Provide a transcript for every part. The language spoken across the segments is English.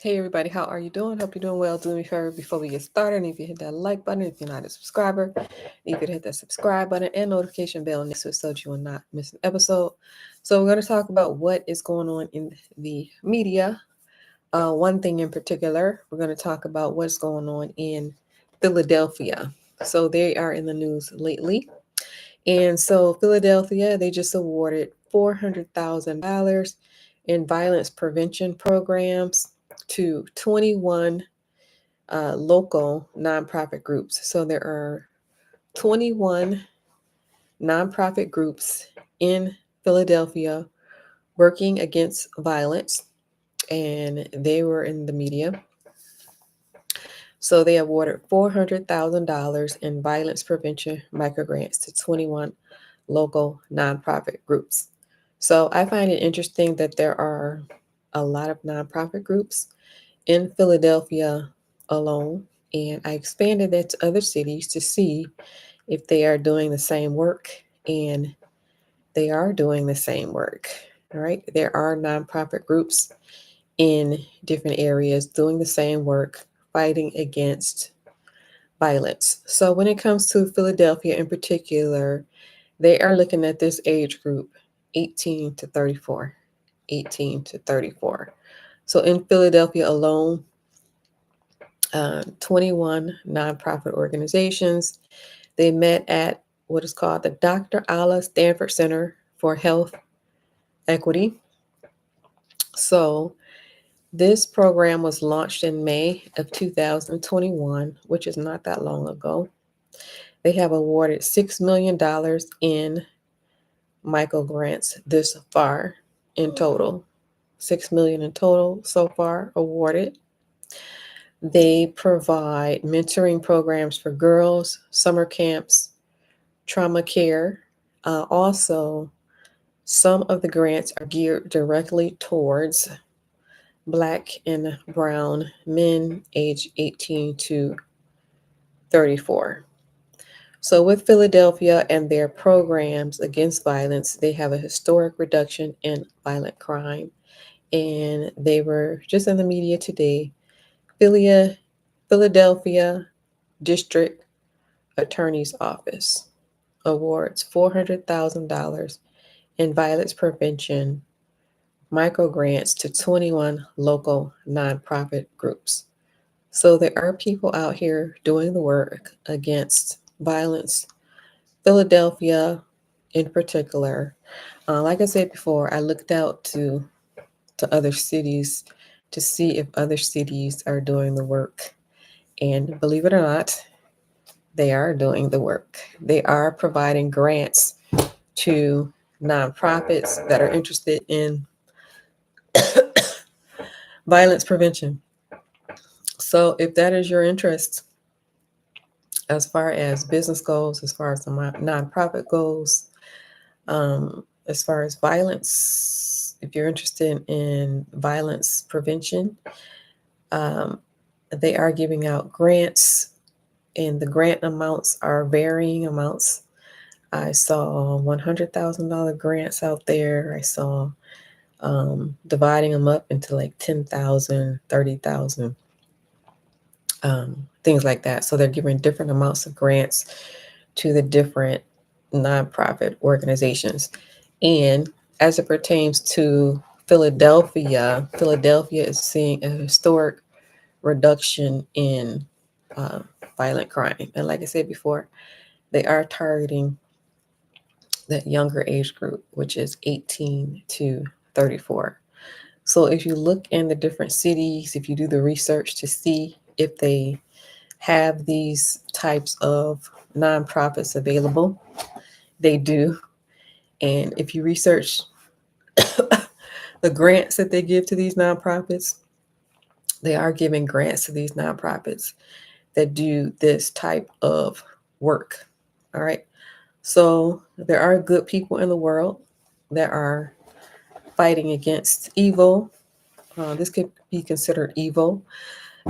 Hey everybody, how are you doing? Hope you're doing well. Do me a favor before we get started. And if you hit that like button, if you're not a subscriber, you could hit that subscribe button and notification bell next to it so that you will not miss an episode. So we're going to talk about what is going on in the media. One thing in particular, we're going to talk about what's going on in Philadelphia. So they are in the news lately. And so Philadelphia, they just awarded $400,000 in violence prevention programs to 21 local nonprofit groups. So there are 21 nonprofit groups in Philadelphia working against violence, and they were in the media. So they awarded $400,000 in violence prevention microgrants to 21 local nonprofit groups. So I find it interesting that there are a lot of nonprofit groups in Philadelphia alone, and I expanded that to other cities to see if they are doing the same work, and they are doing the same work. All right, there are nonprofit groups in different areas doing the same work, fighting against violence. So when it comes to Philadelphia in particular, they are looking at this age group 18 to 34. 18 to 34. So in Philadelphia alone, 21 nonprofit organizations. They met at what is called the Dr. Allah Stanford Center for Health Equity. So this program was launched in May of 2021, which is not that long ago. They have awarded $6 million in microgrants this far in total. 6 million in total so far awarded. They provide mentoring programs for girls, summer camps, trauma care. Also, some of the grants are geared directly towards Black and Brown men aged 18 to 34. So, with Philadelphia and their programs against violence, they have a historic reduction in violent crime. And they were just in the media today. Philadelphia District Attorney's Office awards $400,000 in violence prevention microgrants to 21 local nonprofit groups. So there are people out here doing the work against violence. Philadelphia, in particular, like I said before, I looked out to other cities to see if other cities are doing the work. And believe it or not, they are doing the work. They are providing grants to nonprofits that are interested in violence prevention. So, if that is your interest, as far as business goes, as far as the nonprofit goes, as far as violence, if you're interested in violence prevention, um, they are giving out grants, and the grant amounts are varying amounts. I saw $100,000 grants out there. I saw dividing them up into like 10,000, 30,000, things like that. So they're giving different amounts of grants to the different nonprofit organizations. And as it pertains to Philadelphia, Philadelphia is seeing a historic reduction in uh, violent crime. And like I said before, they are targeting that younger age group, which is 18 to 34. So if you look in the different cities, if you do the research to see if they have these types of nonprofits available, they do. And if you research the grants that they give to these nonprofits, they are giving grants to these nonprofits that do this type of work. All right. So there are good people in the world that are fighting against evil. This could be considered evil.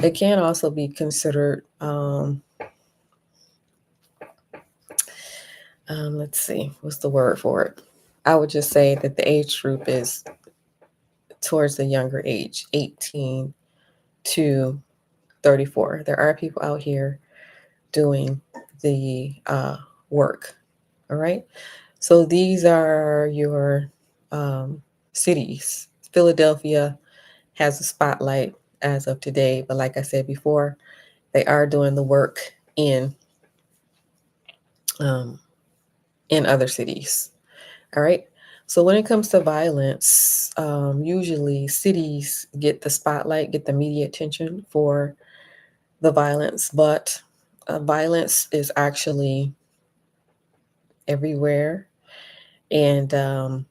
It can also be considered, let's see, what's the word for it? I would just say that the age group is towards the younger age, 18 to 34. There are people out here doing the work. All right. So these are your cities. Philadelphia has a spotlight as of today, but like I said before, they are doing the work um, in other cities. All right. So when it comes to violence, usually cities get the spotlight, get the media attention for the violence, but violence is actually everywhere, and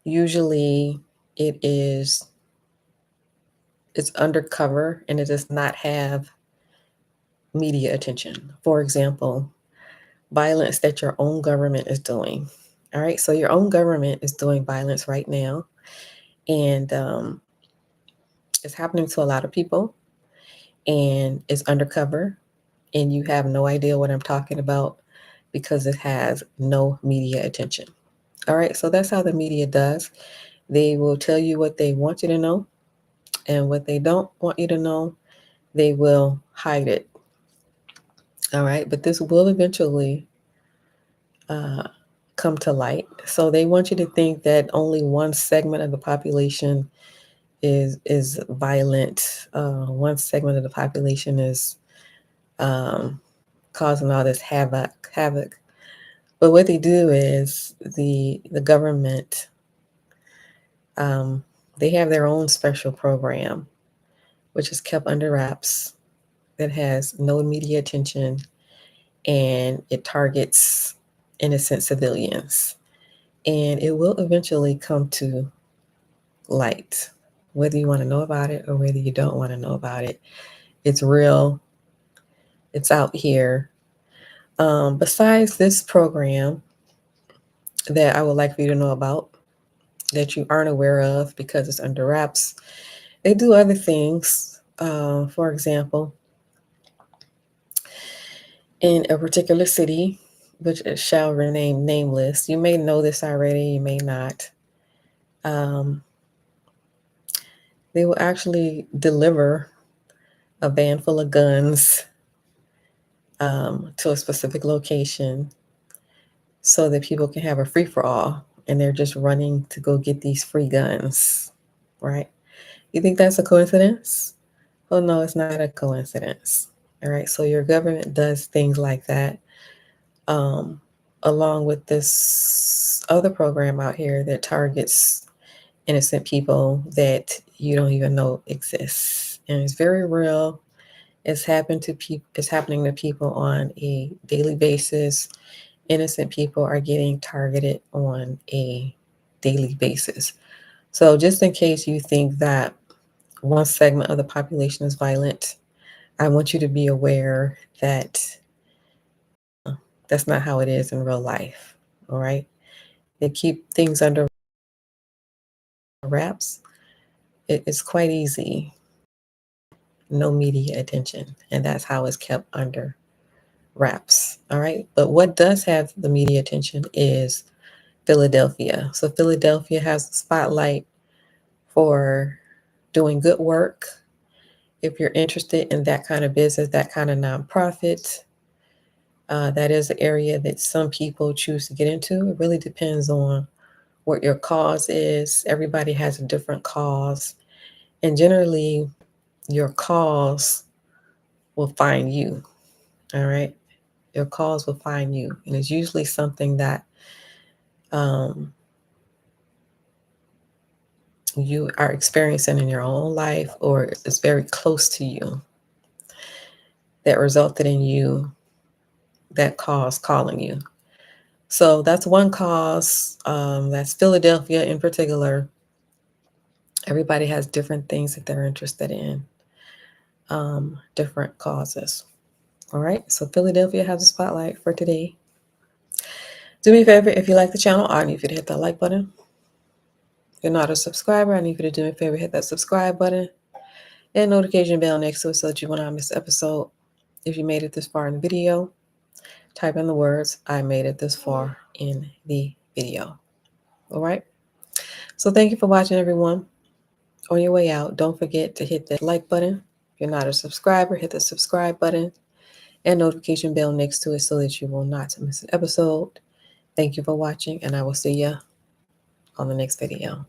usually it is it's undercover and it does not have media attention. For example, violence that your own government is doing. All right, so your own government is doing violence right now, and it's happening to a lot of people, and it's undercover, and you have no idea what I'm talking about because it has no media attention. All right, so that's how the media does. They will tell you what they want you to know, and what they don't want you to know, they will hide it. All right, but this will eventually uh, come to light. So they want you to think that only one segment of the population is violent. One segment of the population is um, causing all this havoc. But what they do is the government, they have their own special program, which is kept under wraps, that has no media attention, and it targets innocent civilians. And it will eventually come to light, whether you want to know about it or whether you don't want to know about it. It's real, it's out here. Besides this program that I would like for you to know about, that you aren't aware of because it's under wraps, they do other things. For example, in a particular city, which shall remain nameless, you may know this already, you may not. Um, they will actually deliver a van full of guns to a specific location so that people can have a free for all, and they're just running to go get these free guns, right? You think that's a coincidence? Well, no, it's not a coincidence. All right, so your government does things like that, um, along with this other program out here that targets innocent people that you don't even know exists, and it's very real. It's happened to people. It's happening to people on a daily basis. Innocent people are getting targeted on a daily basis. So, just in case you think that one segment of the population is violent, I want you to be aware that that's not how it is in real life. All right. They keep things under wraps. It's quite easy. No media attention. And that's how it's kept under wraps. All right. But what does have the media attention is Philadelphia. So Philadelphia has the spotlight for doing good work. If you're interested in that kind of business, that kind of nonprofit, that is an area that some people choose to get into. It really depends on what your cause is. Everybody has a different cause. And generally, your cause will find you. All right. Your cause will find you. And it's usually something that um, you are experiencing in your own life, or is very close to you, that resulted in you, that cause calling you. So that's one cause. That's Philadelphia in particular. Everybody has different things that they're interested in, different causes. All right. So Philadelphia has a spotlight for today. Do me a favor, if you like the channel, I need you to hit that like button. If you're not a subscriber, I need you to do me a favor, hit that subscribe button and notification bell next to it so that you will not miss an episode. If you made it this far in the video, type in the words, I made it this far in the video. All right. So thank you for watching, everyone. On your way out, don't forget to hit that like button. If you're not a subscriber, hit the subscribe button and notification bell next to it so that you will not miss an episode. Thank you for watching, and I will see you on the next video.